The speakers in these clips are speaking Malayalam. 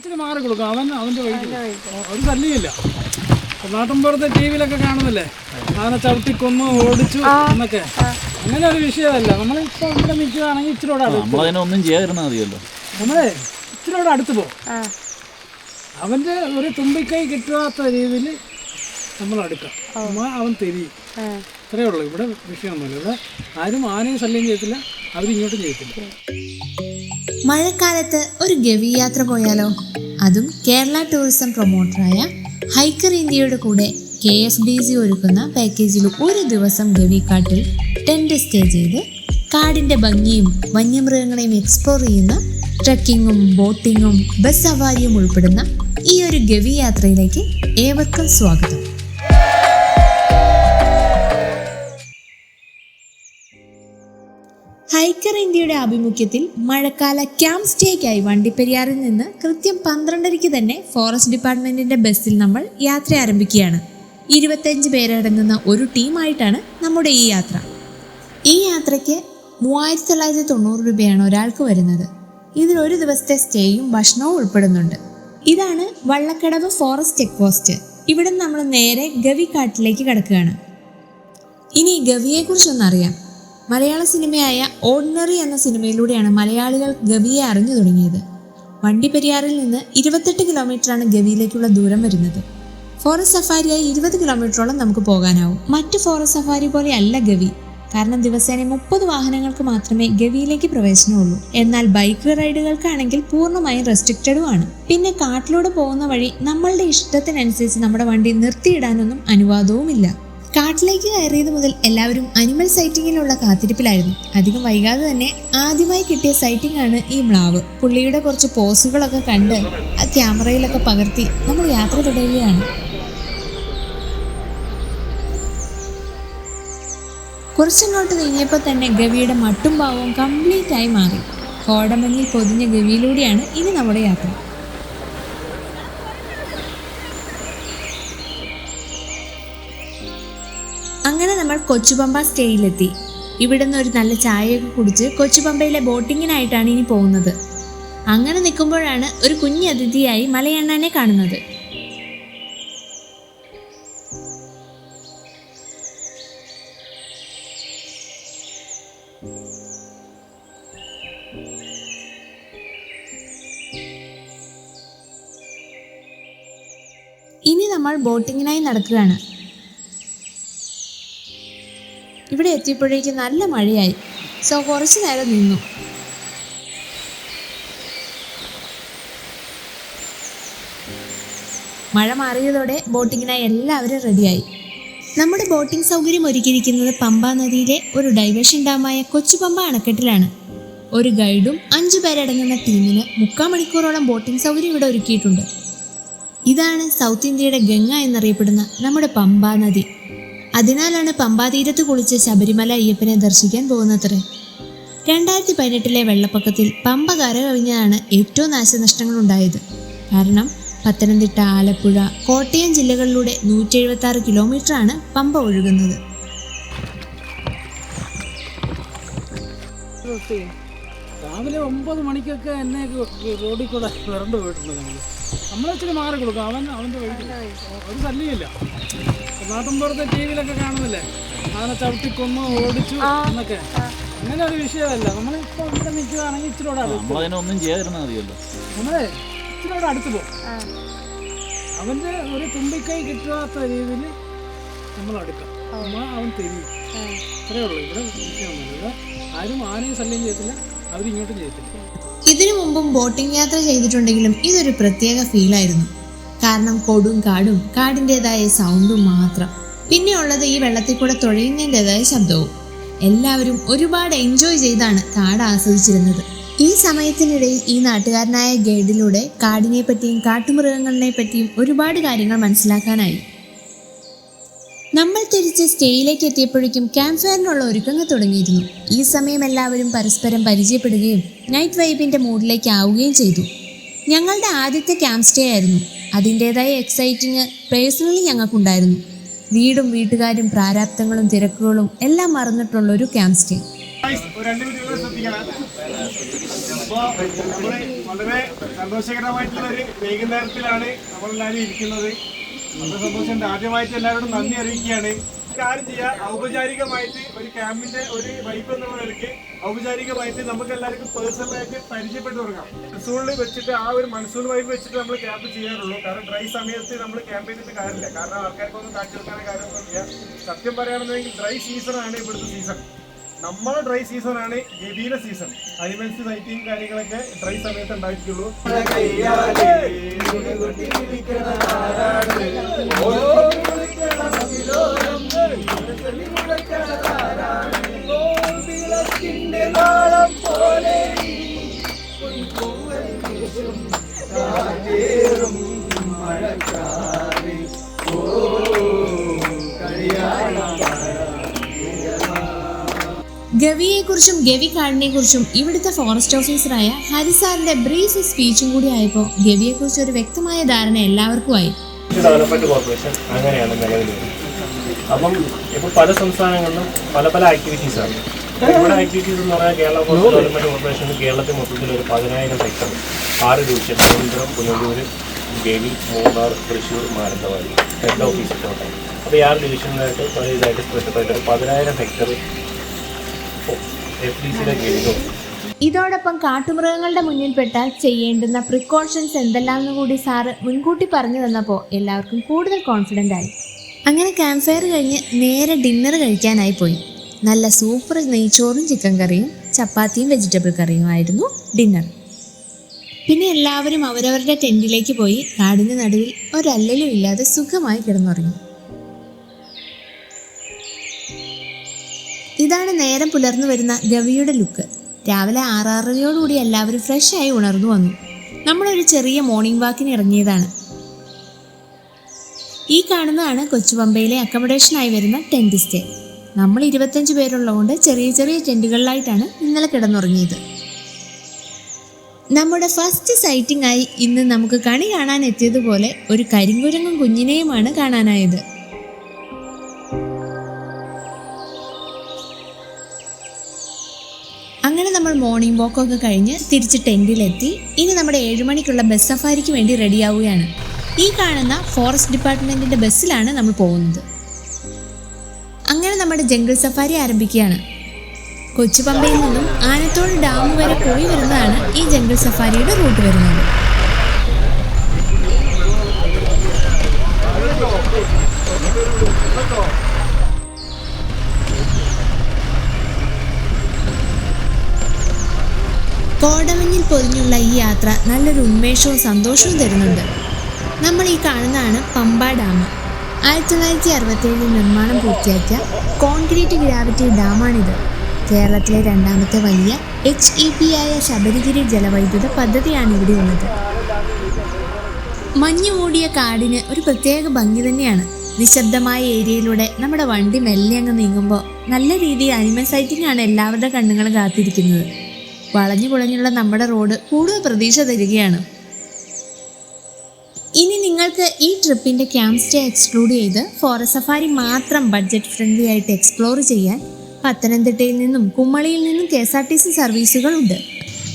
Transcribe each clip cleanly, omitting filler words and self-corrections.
ഇച്ചിരി മാറി കൊടുക്കും. അവൻ്റെ വഴിക്ക് ഒരു തല്ലിയില്ല. നാട്ടിൻപുറത്തെ ടി വിയിലൊക്കെ കാണുന്നില്ലേ, അവനെ ചവിട്ടിക്കൊന്നു ഓടിച്ചു എന്നൊക്കെ. അങ്ങനെ ഒരു വിഷയമല്ല. നമ്മളിപ്പോൾ ഇവിടെ നിൽക്കുകയാണെങ്കിൽ ഇച്ചിരിയോടെ ഒന്നും ചെയ്യാതിരുന്നാൽ മതിയല്ലോ. നമ്മളെ ഇച്ചിരിയോടെ അടുത്ത് പോകും. അവൻ്റെ ഒരു തുമ്പിക്കൈ കിട്ടാത്ത രീതിയിൽ നമ്മൾ അടുക്കാം. അവൻ തിരിയും. ഇത്രയേ ഉള്ളൂ. ഇവിടെ വിഷയമൊന്നുമില്ല. ഇവിടെ ആരും ആനയും ശല്യം ചെയ്യത്തില്ല, അവരിങ്ങോട്ടും ചെയ്യത്തില്ല. മഴക്കാലത്ത് ഒരു ഗവി യാത്ര പോയാലോ? അതും കേരള ടൂറിസം പ്രൊമോട്ടറായ ഹൈക്കർ ഇന്ത്യയുടെ കൂടെ KFDC ഒരുക്കുന്ന പാക്കേജിൽ ഒരു ദിവസം ഗവിക്കാട്ടിൽ ടെന്റ് സ്റ്റേ ചെയ്ത് കാടിൻ്റെ ഭംഗിയും വന്യമൃഗങ്ങളെയും എക്സ്പ്ലോർ ചെയ്യുന്ന ട്രക്കിങ്ങും ബോട്ടിങ്ങും ബസ് സവാരിയും ഉൾപ്പെടുന്ന ഈ ഒരു ഗവി യാത്രയിലേക്ക് ഏവർക്കും സ്വാഗതം. ഹൈക്കർ ഇന്ത്യയുടെ ആഭിമുഖ്യത്തിൽ മഴക്കാല ക്യാമ്പ് സ്റ്റേക്കായി വണ്ടിപ്പെരിയാറിൽ നിന്ന് കൃത്യം 12:30 തന്നെ ഫോറസ്റ്റ് ഡിപ്പാർട്ട്മെന്റിന്റെ ബസ്സിൽ നമ്മൾ യാത്ര ആരംഭിക്കുകയാണ്. 25 പേരടങ്ങുന്ന ഒരു ടീമായിട്ടാണ് നമ്മുടെ ഈ യാത്ര. ഈ യാത്രയ്ക്ക് 3990 രൂപയാണ് ഒരാൾക്ക് വരുന്നത്. ഇതിൽ ഒരു ദിവസത്തെ സ്റ്റേയും ഭക്ഷണവും ഉൾപ്പെടുന്നുണ്ട്. ഇതാണ് വള്ളക്കടവ് ഫോറസ്റ്റ് ചെക്ക് പോസ്റ്റ്. ഇവിടെ നമ്മൾ നേരെ ഗവിക്കാട്ടിലേക്ക് കിടക്കുകയാണ്. ഇനി ഗവിയെക്കുറിച്ചൊന്നറിയാം. മലയാള സിനിമയായ ഓർഡിനറി എന്ന സിനിമയിലൂടെയാണ് മലയാളികൾ ഗവിയെ അറിഞ്ഞു തുടങ്ങിയത്. വണ്ടിപ്പെരിയാറിൽ നിന്ന് 28 കിലോമീറ്ററാണ് ഗവിയിലേക്കുള്ള ദൂരം വരുന്നത്. ഫോറസ്റ്റ് സഫാരിയായി 20 കിലോമീറ്ററോളം നമുക്ക് പോകാനാവും. മറ്റ് ഫോറസ്റ്റ് സഫാരി പോലെ അല്ല ഗവി. കാരണം ദിവസേന 30 വാഹനങ്ങൾക്ക് മാത്രമേ ഗവിയിലേക്ക് പ്രവേശനമുള്ളൂ. എന്നാൽ ബൈക്ക് റൈഡുകൾക്കാണെങ്കിൽ പൂർണ്ണമായും റെസ്ട്രിക്റ്റഡുമാണ്. പിന്നെ കാട്ടിലൂടെ പോകുന്ന വഴി നമ്മളുടെ ഇഷ്ടത്തിനനുസരിച്ച് നമ്മുടെ വണ്ടി നിർത്തിയിടാനൊന്നും അനുവാദവുമില്ല. കാട്ടിലേക്ക് കയറിയത് മുതൽ എല്ലാവരും അനിമൽ സൈറ്റിങ്ങിനുള്ള കാത്തിരിപ്പിലായിരുന്നു. അധികം വൈകാതെ തന്നെ ആദ്യമായി കിട്ടിയ സൈറ്റിംഗ് ആണ് ഈ മ്ലാവ്. പുള്ളിയുടെ കുറച്ച് പോസുകളൊക്കെ കണ്ട് ആ ക്യാമറയിലൊക്കെ പകർത്തി നമ്മൾ യാത്ര തുടരുകയാണ്. കുറച്ചങ്ങോട്ട് നീങ്ങിയപ്പോൾ തന്നെ ഗവിയുടെ മട്ടും ഭാവവും കംപ്ലീറ്റ് ആയി മാറി. കോടമഞ്ഞിൽ പൊതിഞ്ഞ ഗവിയിലൂടെയാണ് ഇനി നമ്മുടെ യാത്ര. അങ്ങനെ നമ്മൾ കൊച്ചുപമ്പ സ്റ്റേയിലെത്തി. ഇവിടുന്ന് ഒരു നല്ല ചായയൊക്കെ കുടിച്ച് കൊച്ചുപമ്പയിലെ ബോട്ടിങ്ങിനായിട്ടാണ് ഇനി പോകുന്നത്. അങ്ങനെ നിൽക്കുമ്പോഴാണ് ഒരു കുഞ്ഞ് അതിഥിയായി മലയണ്ണനെ കാണുന്നത്. ഇനി നമ്മൾ ബോട്ടിങ്ങിനായി നടക്കുകയാണ്. ഇവിടെ എത്തിയപ്പോഴേക്കും നല്ല മഴയായി. സോ കുറച്ചു നേരം നിന്നു. മഴ മാറിയതോടെ ബോട്ടിങ്ങിനായി എല്ലാവരും റെഡിയായി. നമ്മുടെ ബോട്ടിംഗ് സൗകര്യം ഒരുക്കിയിരിക്കുന്നത് പമ്പാ നദിയിലെ ഒരു ഡൈവേഷൻ ഡാമായ കൊച്ചുപമ്പ അണക്കെട്ടിലാണ്. ഒരു ഗൈഡും 5 പേരടങ്ങുന്ന ടീമിന് 3/4 മണിക്കൂറോളം ബോട്ടിംഗ് സൗകര്യം ഇവിടെ ഒരുക്കിയിട്ടുണ്ട്. ഇതാണ് സൗത്ത് ഇന്ത്യയുടെ ഗംഗ എന്നറിയപ്പെടുന്ന നമ്മുടെ പമ്പാ നദി. അതിനാലാണ് പമ്പാതീരത്ത് കുളിച്ച് ശബരിമല അയ്യപ്പനെ ദർശിക്കാൻ പോകുന്നത്രേ. 2018 വെള്ളപ്പൊക്കത്തിൽ പമ്പ കരകവിഞ്ഞാണ് ഏറ്റവും നാശനഷ്ടങ്ങൾ ഉണ്ടായത്. കാരണം പത്തനംതിട്ട, ആലപ്പുഴ, കോട്ടയം ജില്ലകളിലൂടെ 176 കിലോമീറ്ററാണ് പമ്പ ഒഴുകുന്നത്. രാവിലെ 9 മണിക്കൊക്കെ എന്നെ റോഡിൽ കൂടെ വിറണ്ട് പോയിട്ടുണ്ട്. നമ്മളിച്ചിരി മാറി കൊടുക്കും. അവൻ്റെ വഴിക്ക് ഒരു തല്ലിയില്ല. നാട്ടിൻപുറത്തെ ടി വിയിലൊക്കെ കാണുന്നില്ലേ, അവനെ ചവിട്ടിക്കൊന്നു ഓടിച്ചു എന്നൊക്കെ. അങ്ങനെ ഒരു വിഷയമല്ല. നമ്മളിപ്പോൾ ഇവിടെ നിൽക്കുകയാണെങ്കിൽ ഇച്ചിരിയോടെ ഒന്നും ചെയ്യാതിരുന്നാൽ മതിയല്ലോ. നമ്മളെ ഇച്ചിരിയോടെ അടുത്ത് പോകും. അവൻ്റെ ഒരു തുമ്പിക്കൈ കിട്ടാത്ത രീതിയിൽ നമ്മൾ അടുക്കാം. അവൻ തിരിയും. ഇത്രയേ ഉള്ളൂ. ഇവിടെ വിഷയമൊന്നുമില്ല. ഇവിടെ ആരും ആനയും ശല്യം ചെയ്യത്തില്ല, അവരിങ്ങോട്ടും ചെയ്യത്തില്ല. ഇതിനു മുമ്പും ബോട്ടിംഗ് യാത്ര ചെയ്തിട്ടുണ്ടെങ്കിലും ഇതൊരു പ്രത്യേക ഫീലായിരുന്നു. കാരണം കൊടും കാടും കാടിൻ്റെതായ സൗണ്ടും മാത്രം. പിന്നെ ഉള്ളത് ഈ വെള്ളത്തിൽ കൂടെ തുഴയുന്നതിൻ്റെതായ ശബ്ദവും. എല്ലാവരും ഒരുപാട് എൻജോയ് ചെയ്താണ് കാട് ആസ്വദിച്ചിരുന്നത്. ഈ സമയത്തിനിടയിൽ ഈ നാട്ടുകാരനായ ഗൈഡിലൂടെ കാടിനെ പറ്റിയും കാട്ടുമൃഗങ്ങളെ പറ്റിയും ഒരുപാട് കാര്യങ്ങൾ മനസ്സിലാക്കാനായി. നമ്മൾ തിരിച്ച് സ്റ്റേയിലേക്ക് എത്തിയപ്പോഴേക്കും ക്യാമ്പ് ഫയറിനുള്ള ഒരുക്കങ്ങൾ തുടങ്ങിയിരുന്നു. ഈ സമയം എല്ലാവരും പരസ്പരം പരിചയപ്പെടുകയും നൈറ്റ് വൈബിൻ്റെ മൂഡിലേക്ക് ആവുകയും ചെയ്തു. ഞങ്ങളുടെ ആദ്യത്തെ ക്യാമ്പ് സ്റ്റേ ആയിരുന്നു. അതിൻ്റേതായ എക്സൈറ്റിങ് പേഴ്സണലി ഞങ്ങൾക്കുണ്ടായിരുന്നു. വീടും വീട്ടുകാരും പ്രാരാബ്ദങ്ങളും തിരക്കുകളും എല്ലാം മറന്നിട്ടുള്ളൊരു ക്യാമ്പ് സ്റ്റേ. അപ്പോൾ നമ്മൾ വളരെ സന്തോഷകരമായിട്ടുള്ള ഒരു വൈകുന്നേരത്തിലാണ് നമ്മളെല്ലാവരും ഇരിക്കുന്നത്. വളരെ സന്തോഷമുണ്ട്. ആദ്യമായിട്ട് എല്ലാവരോടും നന്ദി അറിയിക്കുകയാണ്. കാര്യം ചെയ്യാം, ഔപചാരികമായിട്ട് ഒരു ക്യാമ്പിന്റെ ഒരു വൈബ് എന്നുള്ള നിലയ്ക്ക് ഔപചാരികമായിട്ട് നമുക്ക് എല്ലാവർക്കും പേഴ്സണലായിട്ട് പരിചയപ്പെട്ടു തുടങ്ങാം. മൺസൂണിൽ വെച്ചിട്ട് ആ ഒരു മൺസൂൺ വൈബ് വെച്ചിട്ട് നമ്മൾ ക്യാമ്പ് ചെയ്യാറുള്ളൂ. കാരണം ഡ്രൈ സമയത്ത് നമ്മൾ ക്യാമ്പ് ചെയ്തിട്ട് കാര്യമില്ല. കാരണം ആൾക്കാർക്കൊന്നും കാഴ്ച വെക്കാൻ കാര്യമൊന്നുമില്ല. സത്യം പറയുകയാണെന്നുണ്ടെങ്കിൽ ഡ്രൈ സീസണാണ് ഇവിടുത്തെ സീസൺ. നമ്മളെ ഡ്രൈ സീസണാണ് ഗവിയിലെ സീസൺ. അനിമൽസ് സൈറ്റിങ് കാര്യങ്ങളൊക്കെ ഡ്രൈ സമയത്ത് ഉണ്ടായിട്ടുള്ളൂ. ഗവിയെക്കുറിച്ചും ഗവി കാടിനെ കുറിച്ചും ഇവിടുത്തെ ഫോറസ്റ്റ് ഓഫീസറായ ഹരിസാറിന്റെ ബ്രീഫ് സ്പീച്ചും കൂടി ആയപ്പോൾ ഗവിയെക്കുറിച്ച് ഒരു വ്യക്തമായ ധാരണ എല്ലാവർക്കും ആയി. ഡെവലപ്മെന്റ് കോർപ്പറേഷൻ അങ്ങനെയാണ് നിലവിൽ. അപ്പം ഇപ്പോൾ പല സംസ്ഥാനങ്ങളിലും പല പല ആക്ടിവിറ്റീസാണ്. ഇവിടെ ആക്ടിവിറ്റീസ് എന്ന് പറഞ്ഞാൽ കേരള ഫോറസ്റ്റ് ഡെവലപ്മെന്റ് കോർപ്പറേഷൻ കേരളത്തിൽ മൊത്തത്തിൽ ഒരു 10,000 hectare 6 division Thiruvananthapuram, Punalur, Gavi, Munnar, Thrissur, Mananthavady head ഓഫീസൊക്കെ ഉണ്ടായി. അപ്പോൾ 6 ഡിവിഷനിലായിട്ട് പല ഇതായിട്ട് സ്പെഷ്യലായിട്ട് 10,000 ഹെക്ടർ FDCയുടെ കീഴിലും. ഇതോടൊപ്പം കാട്ടുമൃഗങ്ങളുടെ മുന്നിൽപ്പെട്ടാൽ ചെയ്യേണ്ടുന്ന പ്രിക്കോഷൻസ് എന്തെല്ലാമെന്ന് കൂടി സാറ് മുൻകൂട്ടി പറഞ്ഞു തന്നപ്പോൾ എല്ലാവർക്കും കൂടുതൽ കോൺഫിഡൻ്റ് ആയി. അങ്ങനെ ക്യാമ്പ് ഫയർ കഴിഞ്ഞ് നേരെ ഡിന്നർ കഴിക്കാനായി പോയി. നല്ല സൂപ്പർ നെയ്ച്ചോറും ചിക്കൻ കറിയും ചപ്പാത്തിയും വെജിറ്റബിൾ കറിയും ആയിരുന്നു ഡിന്നർ. പിന്നെ എല്ലാവരും അവരവരുടെ ടെൻറ്റിലേക്ക് പോയി കാടിന് നടുവിൽ ഒരല്ലലും ഇല്ലാതെ സുഖമായി കിടന്നുറങ്ങി. ഇതാണ് നേരം പുലർന്നു വരുന്ന ഗവിയുടെ ലുക്ക്. രാവിലെ 6:30 എല്ലാവരും ഫ്രഷായി ഉണർന്നു വന്നു. നമ്മളൊരു ചെറിയ മോർണിംഗ് വാക്കിന് ഇറങ്ങിയതാണ്. ഈ കാണുന്നതാണ് കൊച്ചുപമ്പയിലെ അക്കോമഡേഷനായി വരുന്ന ടെൻറ്റ് സ്റ്റേ. നമ്മൾ 25 പേരുള്ളതുകൊണ്ട് ചെറിയ ചെറിയ ടെൻറ്റുകളിലായിട്ടാണ് ഇന്നലെ കിടന്നുറങ്ങിയത്. നമ്മുടെ ഫസ്റ്റ് സൈറ്റിംഗ് ആയി ഇന്ന് നമുക്ക് കണി കാണാൻ എത്തിയതുപോലെ ഒരു കരിങ്കുരങ്ങും കുഞ്ഞിനെയുമാണ് കാണാനായത്. അങ്ങനെ നമ്മൾ മോർണിംഗ് വാക്കൊക്കെ കഴിഞ്ഞ് തിരിച്ച് ടെൻറ്റിലെത്തി. ഇനി നമ്മുടെ 7 മണിക്കുള്ള ബസ് സഫാരിക്ക് വേണ്ടി റെഡിയാവുകയാണ്. ഈ കാണുന്ന ഫോറസ്റ്റ് ഡിപ്പാർട്ട്മെൻറ്റിൻ്റെ ബസ്സിലാണ് നമ്മൾ പോകുന്നത്. അങ്ങനെ നമ്മുടെ ജംഗിൾ സഫാരി ആരംഭിക്കുകയാണ്. കൊച്ചുപമ്പയിൽ നിന്നും ആനത്തോട് ഡാം വരെ പോയി വരുന്നതാണ് ഈ ജംഗിൾ സഫാരിയുടെ റൂട്ട് വരുന്നത്. കോടമഞ്ഞിൽ പൊതിഞ്ഞുള്ള ഈ യാത്ര നല്ലൊരു ഉന്മേഷവും സന്തോഷവും തരുന്നുണ്ട്. നമ്മൾ ഈ കാണുന്നതാണ് പമ്പ ഡാം. 1967 നിർമ്മാണം പൂർത്തിയാക്കിയ കോൺക്രീറ്റ് ഗ്രാവിറ്റി ഡാമാണിത്. കേരളത്തിലെ 2ാമത്തെ വലിയ HEP ആയ ശബരിഗിരി ജലവൈദ്യുത പദ്ധതിയാണ് ഇവിടെ ഉള്ളത്. മഞ്ഞു മൂടിയ കാടിന് ഒരു പ്രത്യേക ഭംഗി തന്നെയാണ്. നിശബ്ദമായ ഏരിയയിലൂടെ നമ്മുടെ വണ്ടി മെല്ലെ അങ്ങ് നീങ്ങുമ്പോൾ നല്ല രീതിയിൽ അനിമൽ സൈറ്റിംഗ് ആണ് എല്ലാവരുടെ കണ്ണുകളും കാത്തിരിക്കുന്നത്. വളഞ്ഞു കുളഞ്ഞുള്ള നമ്മുടെ റോഡ് കൂടുതൽ പ്രതീക്ഷ തരികയാണ്. ഇനി നിങ്ങൾക്ക് ഈ ട്രിപ്പിൻ്റെ ക്യാമ്പ് സ്റ്റേ എക്സ്ക്ലൂഡ് ചെയ്ത് ഫോറസ്റ്റ് സഫാരി മാത്രം ബഡ്ജറ്റ് ഫ്രണ്ട്ലി ആയിട്ട് എക്സ്പ്ലോർ ചെയ്യാൻ പത്തനംതിട്ടയിൽ നിന്നും കുമ്മളിയിൽ നിന്നും KSRTC സർവീസുകളുണ്ട്.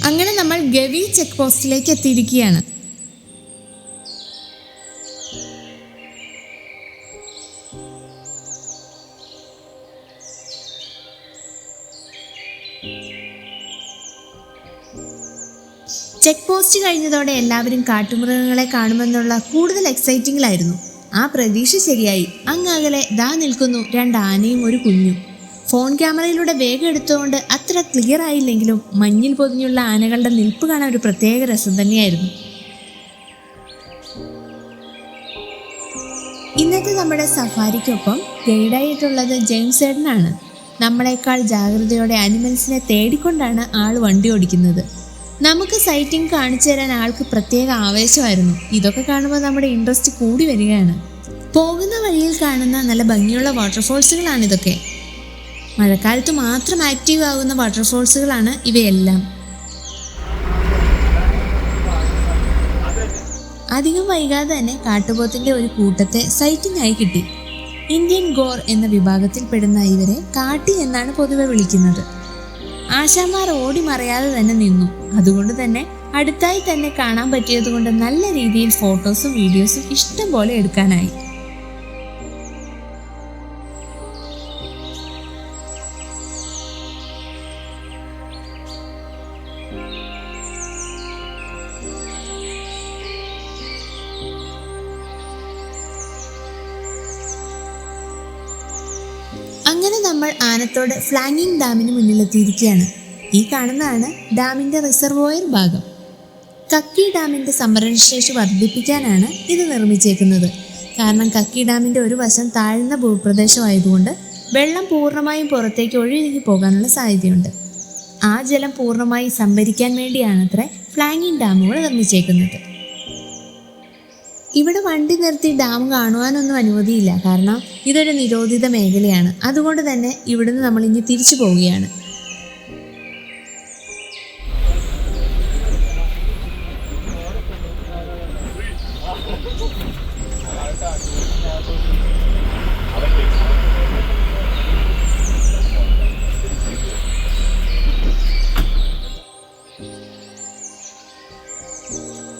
അങ്ങനെ നമ്മൾ ഗവി ചെക്ക് പോസ്റ്റിലേക്ക് എത്തിയിരിക്കുകയാണ്. ചെക്ക് പോസ്റ്റ് കഴിഞ്ഞതോടെ എല്ലാവരും കാട്ടുമൃഗങ്ങളെ കാണുമെന്നുള്ള കൂടുതൽ എക്സൈറ്റിങ്ങിലായിരുന്നു. ആ പ്രതീക്ഷ ശരിയായി. അങ്ങകലെ ദാ നിൽക്കുന്നു 2 ആനയും ഒരു കുഞ്ഞും. ഫോൺ ക്യാമറയിലൂടെ വേഗം എടുത്തുകൊണ്ട് അത്ര ക്ലിയർ ആയില്ലെങ്കിലും മഞ്ഞിൽ പൊതിഞ്ഞുള്ള ആനകളുടെ നിൽപ്പ് കാണാൻ ഒരു പ്രത്യേക രസം തന്നെയായിരുന്നു. ഇന്നത്തെ നമ്മുടെ സഫാരിക്കൊപ്പം ഗൈഡായിട്ടുള്ളത് ജെയിംസ് ഏട്ടനാണ്. നമ്മളെക്കാൾ ജാഗ്രതയോടെ അനിമൽസിനെ തേടിക്കൊണ്ടാണ് ആൾ വണ്ടി ഓടിക്കുന്നത്. നമുക്ക് സൈറ്റിംഗ് കാണിച്ചു തരാൻ ആൾക്ക് പ്രത്യേക ആവേശമായിരുന്നു. ഇതൊക്കെ കാണുമ്പോൾ നമ്മുടെ ഇൻട്രസ്റ്റ് കൂടി വരികയാണ്. പോകുന്ന വഴിയിൽ കാണുന്ന നല്ല ഭംഗിയുള്ള വാട്ടർഫോൾസുകളാണിതൊക്കെ. മഴക്കാലത്ത് മാത്രം ആക്റ്റീവ് ആകുന്ന വാട്ടർഫോൾസുകളാണ് ഇവയെല്ലാം. അധികം വൈകാതെ തന്നെ കാട്ടുപോത്തിൻ്റെ ഒരു കൂട്ടത്തെ സൈറ്റിംഗ് ആയി കിട്ടി. ഇന്ത്യൻ ഗോർ എന്ന വിഭാഗത്തിൽപ്പെടുന്ന ഇവരെ കാട്ടി എന്നാണ് പൊതുവെ വിളിക്കുന്നത്. ആശാന്മാർ ഓടി മറയാതെ തന്നെ നിന്നു. അതുകൊണ്ട് തന്നെ അടുത്തായി തന്നെ കാണാൻ പറ്റിയത് കൊണ്ട് നല്ല രീതിയിൽ ഫോട്ടോസും വീഡിയോസും ഇഷ്ടം പോലെ എടുക്കാനായി. അങ്ങനെ നമ്മൾ ആനത്തോട് ഫ്ലാങ്ങിങ് ഡാമിന് മുന്നിലെത്തിയിരിക്കുകയാണ്. ഈ കാണുന്നതാണ് ഡാമിൻ്റെ റിസർവോയർ ഭാഗം. കക്കി ഡാമിൻ്റെ സംഭരണശേഷി വർദ്ധിപ്പിക്കാനാണ് ഇത് നിർമ്മിച്ചേക്കുന്നത്. കാരണം കക്കി ഡാമിൻ്റെ ഒരു വശം താഴ്ന്ന ഭൂപ്രദേശമായതുകൊണ്ട് വെള്ളം പൂർണ്ണമായും പുറത്തേക്ക് ഒഴുകി പോകാനുള്ള സാധ്യതയുണ്ട്. ആ ജലം പൂർണ്ണമായി സംഭരിക്കാൻ വേണ്ടിയാണത്രേ ഫ്ലാങ്ങിങ് ഡാമുകൾ നിർമ്മിച്ചേക്കുന്നത്. ഇവിടെ വണ്ടി നിർത്തി ഡാം കാണുവാനൊന്നും അനുമതിയില്ല. കാരണം ഇതൊരു നിരോധിത മേഖലയാണ്. അതുകൊണ്ട് തന്നെ ഇവിടുന്ന് നമ്മൾ ഇനി തിരിച്ചു പോവുകയാണ്.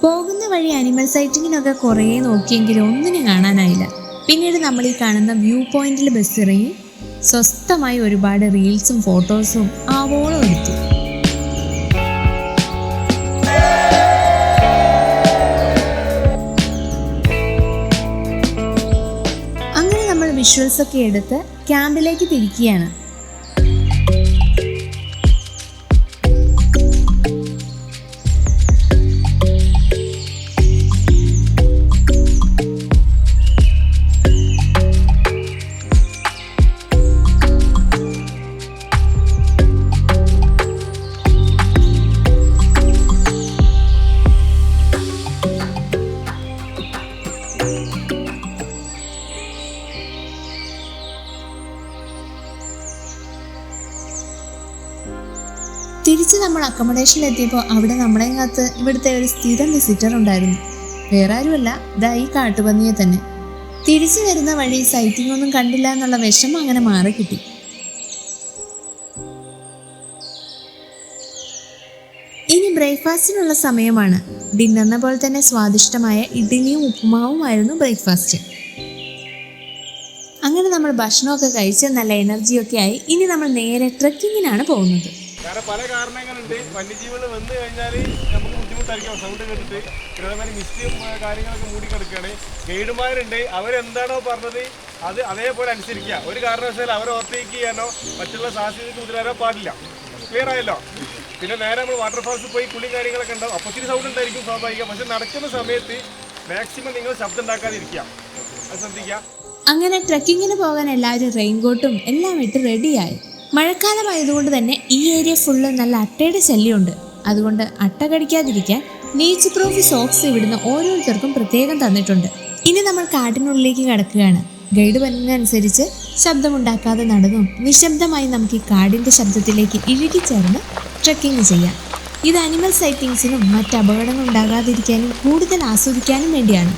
പോകുന്ന വഴി അനിമൽ സൈറ്റിങ്ങിനൊക്കെ കുറേ നോക്കിയെങ്കിലും ഒന്നിനും കാണാനായില്ല. പിന്നീട് നമ്മൾ ഈ കാണുന്ന വ്യൂ പോയിന്റിൽ ബസ് ഇറങ്ങി സ്വസ്ഥമായി ഒരുപാട് റീൽസും ഫോട്ടോസും ആവോളം എടുത്തു. അങ്ങനെ നമ്മൾ വിഷ്വൽസ് ഒക്കെ എടുത്ത് ക്യാമ്പിലേക്ക് തിരിക്കുകയാണ്. തിരിച്ച് നമ്മൾ അക്കോമഡേഷനിൽ എത്തിയപ്പോൾ അവിടെ നമ്മളെ കാത്ത് ഇവിടുത്തെ ഒരു സ്ഥിരം വിസിറ്റർ ഉണ്ടായിരുന്നു. വേറെ ആരുമല്ല, ദാ ഈ കാട്ടുപന്നിയെ തന്നെ. തിരിച്ചു വരുന്ന വഴി സൈറ്റിംഗ് ഒന്നും കണ്ടില്ല എന്നുള്ള വിഷമം അങ്ങനെ മാറി കിട്ടി. ഇനി ബ്രേക്ക്ഫാസ്റ്റിനുള്ള സമയമാണ്. ഡിന്നറിനെ പോലെ തന്നെ സ്വാദിഷ്ടമായ ഇഡ്ഡലിയും ഉപ്പുമാവുമായിരുന്നു ബ്രേക്ക്ഫാസ്റ്റ്. അങ്ങനെ നമ്മൾ ഭക്ഷണമൊക്കെ കഴിച്ച് നല്ല എനർജിയൊക്കെ ആയി ഇനി നമ്മൾ നേരെ ട്രെക്കിങ്ങിനാണ് പോകുന്നത്. കാരണം പല കാരണങ്ങളുണ്ട്. വന്യജീവികൾ വന്നു കഴിഞ്ഞാൽ നമുക്ക് ബുദ്ധിമുട്ടായിരിക്കും സൗണ്ട് കേട്ടിട്ട്. അതേമാതിരി മിസ്റ്റും കാര്യങ്ങളൊക്കെ മൂടിക്കിടക്കുകയാണ്. ഗൈഡുമാരുണ്ട്, അവരെന്താണോ പറഞ്ഞത് അത് അതേപോലെ അനുസരിക്കുക. ഒരു കാരണവശാലും അവരെ ഓവർടേക്ക് ചെയ്യാനോ മറ്റുള്ള സാഹചര്യത്തിൽ മുതലാനോ പാടില്ല. ക്ലിയർ ആയല്ലോ? പിന്നെ നേരെ നമ്മൾ വാട്ടർഫാൾസിൽ പോയി കുളിയും കാര്യങ്ങളൊക്കെ ഉണ്ടാവും. അപ്പോൾ ഒത്തിരി സൗണ്ട് ഉണ്ടായിരിക്കും, സ്വാഭാവികം. പക്ഷെ നടക്കുന്ന സമയത്ത് മാക്സിമം നിങ്ങൾ ശബ്ദം ഉണ്ടാക്കാതിരിക്കുക, അത് ശ്രദ്ധിക്കുക. അങ്ങനെ ട്രെക്കിങ്ങിന് പോകാൻ എല്ലാവരും റെയിൻകോട്ടും എല്ലാം ഇട്ട് റെഡിയായി. മഴക്കാലമായതുകൊണ്ട് തന്നെ ഈ ഏരിയ ഫുള്ള് നല്ല അട്ടയുടെ ശല്യമുണ്ട്. അതുകൊണ്ട് അട്ട കടിക്കാതിരിക്കാൻ നേച്ചർ പ്രൂഫ് സോക്സ് ഇവിടുന്ന് ഓരോരുത്തർക്കും പ്രത്യേകം തന്നിട്ടുണ്ട്. ഇനി നമ്മൾ കാട്ടിനുള്ളിലേക്ക് കടക്കുകയാണ്. ഗൈഡ് പറഞ്ഞതനുസരിച്ച് ശബ്ദമുണ്ടാക്കാതെ നടന്നും നിശബ്ദമായി നമുക്ക് ഈ കാടിൻ്റെ ശബ്ദത്തിലേക്ക് ഇഴുകിച്ചേർന്ന് ട്രെക്കിങ് ചെയ്യാം. ഇത് അനിമൽ സൈറ്റിങ്സിനും മറ്റ് അപകടങ്ങൾ ഉണ്ടാകാതിരിക്കാനും കൂടുതൽ ആസ്വദിക്കാനും വേണ്ടിയാണ്.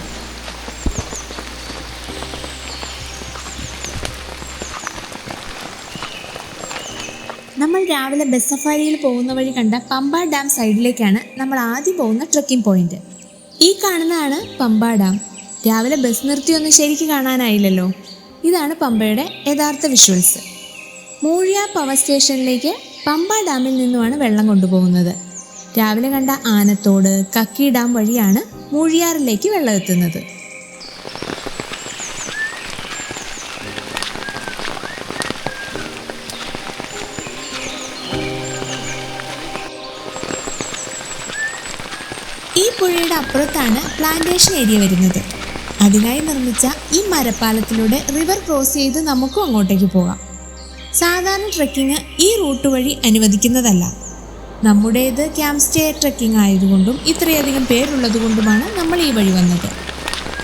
നമ്മൾ രാവിലെ ബസ് സഫാരിയിൽ പോകുന്ന വഴി കണ്ട പമ്പ ഡാം സൈഡിലേക്കാണ് നമ്മൾ ആദ്യം പോകുന്ന ട്രെക്കിംഗ് പോയിന്റ്. ഈ കാണുന്നതാണ് പമ്പ ഡാം. രാവിലെ ബസ് നിർത്തിയൊന്നും ശരിക്കും കാണാനായില്ലല്ലോ. ഇതാണ് പമ്പയുടെ യഥാർത്ഥ വിഷ്വൽസ്. മൂഴിയാർ പവർ സ്റ്റേഷനിലേക്ക് പമ്പ ഡാമിൽ നിന്നുമാണ് വെള്ളം കൊണ്ടുപോകുന്നത്. രാവിലെ കണ്ട ആനത്തോട് കക്കി ഡാം വഴിയാണ് മൂഴിയാറിലേക്ക് വെള്ളം എത്തുന്നത്. ഈ പുഴയുടെ അപ്പുറത്താണ് പ്ലാന്റേഷൻ ഏരിയ വരുന്നത്. അതിനായി നിർമ്മിച്ച ഈ മരപ്പാലത്തിലൂടെ റിവർ ക്രോസ് ചെയ്ത് നമുക്കും അങ്ങോട്ടേക്ക് പോകാം. സാധാരണ ട്രെക്കിങ് ഈ റൂട്ട് വഴി അനുവദിക്കുന്നതല്ല. നമ്മുടേത് ക്യാമ്പ് സ്റ്റേ ട്രെക്കിംഗ് ആയതുകൊണ്ടും ഇത്രയധികം പേരുള്ളത് കൊണ്ടുമാണ് നമ്മൾ ഈ വഴി വന്നത്.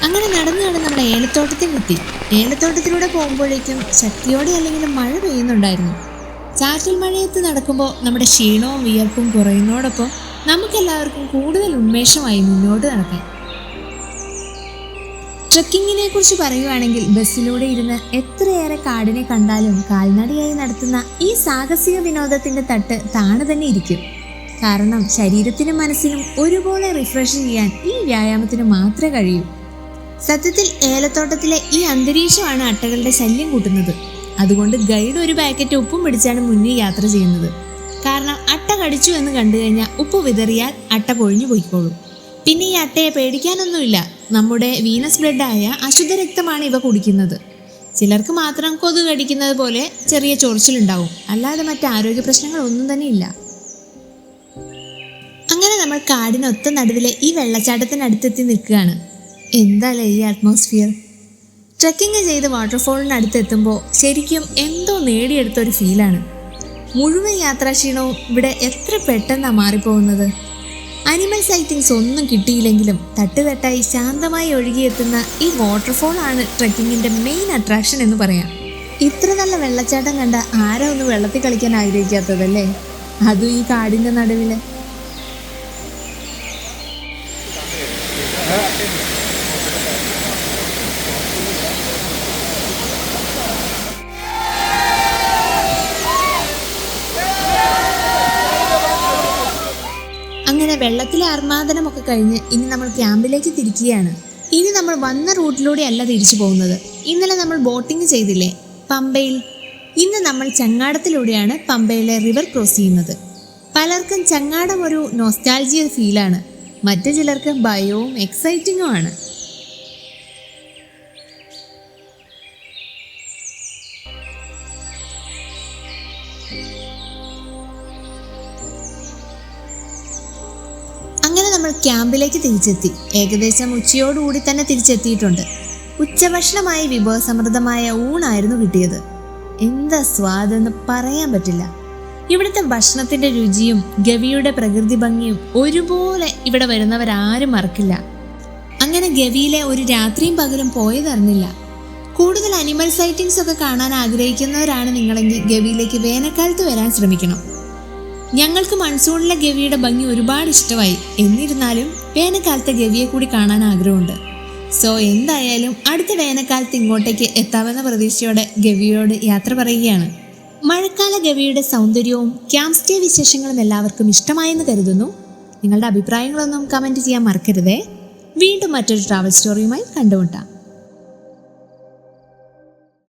അങ്ങനെ നടന്ന് നമ്മൾ ഏലത്തോട്ടത്തിലെത്തി. ഏലത്തോട്ടത്തിലൂടെ പോകുമ്പോഴേക്കും ശക്തിയോടെ അല്ലെങ്കിലും മഴ പെയ്യുന്നുണ്ടായിരുന്നു. ചാറ്റൽ മഴയത്ത് നടക്കുമ്പോൾ നമ്മുടെ ക്ഷീണവും വിയർപ്പും കുറയുന്നതോടൊപ്പം നമുക്കെല്ലാവർക്കും കൂടുതൽ ഉന്മേഷമായി മുന്നോട്ട് നടക്കാൻ. ട്രക്കിങ്ങിനെ കുറിച്ച് പറയുവാണെങ്കിൽ ബസ്സിലൂടെ ഇരുന്ന് എത്രയേറെ കാടിനെ കണ്ടാലും കാൽനടയായി നടത്തുന്ന ഈ സാഹസിക വിനോദത്തിന്റെ തട്ട് താണു തന്നെ ഇരിക്കും. കാരണം ശരീരത്തിനും മനസ്സിനും ഒരുപോലെ റിഫ്രഷ് ചെയ്യാൻ ഈ വ്യായാമത്തിന് മാത്രമേ കഴിയൂ. സത്യത്തിൽ ഏലത്തോട്ടത്തിലെ ഈ അന്തരീക്ഷമാണ് അട്ടകളുടെ ശല്യം കൂട്ടുന്നത്. അതുകൊണ്ട് ഗൈഡ് ഒരു പാക്കറ്റ് ഉപ്പും പിടിച്ചാണ് മുന്നിൽ യാത്ര ചെയ്യുന്നത്. കാരണം അട്ട കടിച്ചു എന്ന് കണ്ടു കഴിഞ്ഞാൽ ഉപ്പ് വിതറിയാൽ അട്ട പൊഴിഞ്ഞു പോയിക്കോളും. പിന്നെ ഈ അട്ടയെ പേടിക്കാനൊന്നുമില്ല. നമ്മുടെ വീനസ് ബ്ലഡായ അശുദ്ധ രക്തമാണ് ഇവ കുടിക്കുന്നത്. ചിലർക്ക് മാത്രം കൊതുക് കടിക്കുന്നത് പോലെ ചെറിയ ചൊറിച്ചിലുണ്ടാവും, അല്ലാതെ മറ്റ് ആരോഗ്യ പ്രശ്നങ്ങളൊന്നും തന്നെ ഇല്ല. അങ്ങനെ നമ്മൾ കാടിനൊത്ത നടുവിലെ ഈ വെള്ളച്ചാട്ടത്തിനടുത്തെത്തി നിൽക്കുകയാണ്. എന്താല്ലേ ഈ അറ്റ്മോസ്ഫിയർ! ട്രക്കിങ് ചെയ്ത് വാട്ടർഫോളിനടുത്തെത്തുമ്പോൾ ശരിക്കും എന്തോ നേടിയെടുത്തൊരു ഫീലാണ്. മുഴുവൻ യാത്രാക്ഷീണവും ഇവിടെ എത്ര പെട്ടെന്നാണ് മാറിപ്പോകുന്നത്. അനിമൽ സൈറ്റിങ്സ് ഒന്നും കിട്ടിയില്ലെങ്കിലും തട്ടുതട്ടായി ശാന്തമായി ഒഴുകിയെത്തുന്ന ഈ വാട്ടർഫോൾ ആണ് ട്രക്കിങ്ങിൻ്റെ മെയിൻ അട്രാക്ഷൻ എന്ന് പറയാം. ഇത്ര നല്ല വെള്ളച്ചാട്ടം കണ്ട ആരാ ഒന്ന് വെള്ളത്തിൽ കളിക്കാൻ ആഗ്രഹിക്കാത്തതല്ലേ, അതും ഈ കാടിൻ്റെ നടുവിൽ. അങ്ങനെ വെള്ളത്തിലെ അർമാദനമൊക്കെ കഴിഞ്ഞ് ഇനി നമ്മൾ ക്യാമ്പിലേക്ക് തിരിക്കുകയാണ്. ഇനി നമ്മൾ വന്ന റൂട്ടിലൂടെ അല്ല തിരിച്ചു പോകുന്നത്. ഇന്നലെ നമ്മൾ ബോട്ടിങ് ചെയ്തില്ലേ പമ്പയിൽ, ഇന്ന് നമ്മൾ ചങ്ങാടത്തിലൂടെയാണ് പമ്പയിലെ റിവർ ക്രോസ് ചെയ്യുന്നത്. പലർക്കും ചങ്ങാടം ഒരു നൊസ്റ്റാൾജിയ ഫീലാണ്, മറ്റു ചിലർക്ക് ഭയവും എക്സൈറ്റിങ്ങും ആണ്. അങ്ങനെ നമ്മൾ ക്യാമ്പിലേക്ക് തിരിച്ചെത്തി. ഏകദേശം ഉച്ചയോടുകൂടി തന്നെ തിരിച്ചെത്തിയിട്ടുണ്ട്. ഉച്ചഭക്ഷണമായി വിഭവസമൃദ്ധമായ ഊണായിരുന്നു കിട്ടിയത്. എന്താ സ്വാദെന്ന് പറയാൻ പറ്റില്ല. ഇവിടുത്തെ ഭക്ഷണത്തിന്റെ രുചിയും ഗവിയുടെ പ്രകൃതി ഭംഗിയും ഒരുപോലെ ഇവിടെ വരുന്നവരാരും മറക്കില്ല. അങ്ങനെ ഗവിയിലെ ഒരു രാത്രിയും പകലും പോയതറിഞ്ഞില്ല. കൂടുതൽ അനിമൽ സൈറ്റിങ്സ് ഒക്കെ കാണാൻ ആഗ്രഹിക്കുന്നവരാണ് നിങ്ങളെങ്കിൽ ഗവിയിലേക്ക് വേനൽക്കാലത്ത് വരാൻ ശ്രമിക്കണം. ഞങ്ങൾക്ക് മൺസൂണിലെ ഗവിയുടെ ഭംഗി ഒരുപാട് ഇഷ്ടമായി. എന്നിരുന്നാലും വേനൽക്കാലത്തെ ഗവിയെ കൂടി കാണാൻ ആഗ്രഹമുണ്ട്. സോ എന്തായാലും അടുത്ത വേനൽക്കാലത്ത് ഇങ്ങോട്ടേക്ക് എത്താമെന്ന പ്രതീക്ഷയോടെ ഗവിയോട് യാത്ര പറയുകയാണ്. മഴക്കാല ഗവിയുടെ സൗന്ദര്യവും ക്യാമ്പ് സ്റ്റേ വിശേഷങ്ങളും എല്ലാവർക്കും ഇഷ്ടമായെന്ന് കരുതുന്നു. നിങ്ങളുടെ അഭിപ്രായങ്ങളൊന്നും കമൻറ്റ് ചെയ്യാൻ മറക്കരുതേ. വീണ്ടും മറ്റൊരു ട്രാവൽ സ്റ്റോറിയുമായി കണ്ടുമുട്ടാം.